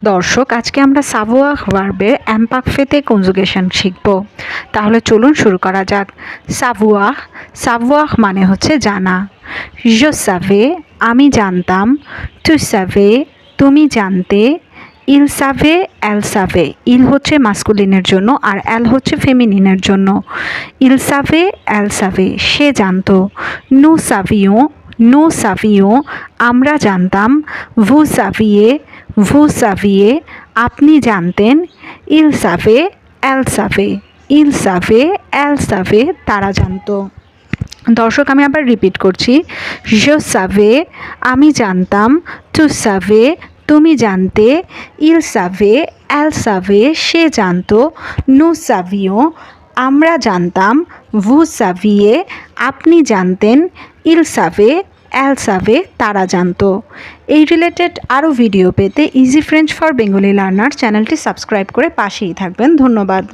দর্শক, আজকে আমরা সাভোয়ার ভার্বের এমপারফেতে কনজুগেশন শিখব। তাহলে চলুন শুরু করা যাক। সাভোয়ার সাভোয়ার মানে হচ্ছে জানা। je savais আমি জানতাম, tu savais তুমি জানতে, il savait elle savait il হচ্ছে মাস্কুলিনের জন্য আর elle হচ্ছে ফেমিনিনের জন্য। il savait elle savait সে জানতো। nous savions আমরা জানতাম। vous saviez আপনি জানতেন। il savait elle savait তারা জানতো। দর্শক, আমি আবার রিপিট করছি। je savais আমি জানতাম, tu savais তুমি জানতে, il savait elle savait সে জানতো, nous savions আমরা জানতাম, vous saviez আপনি জানতেন, il savait elle savait তারা জানতো। এই রিলেটেড আরও ভিডিও পেতে easy French for Bengali learner চ্যানেলটি সাবস্ক্রাইব করে পাশেই থাকবেন। ধন্যবাদ।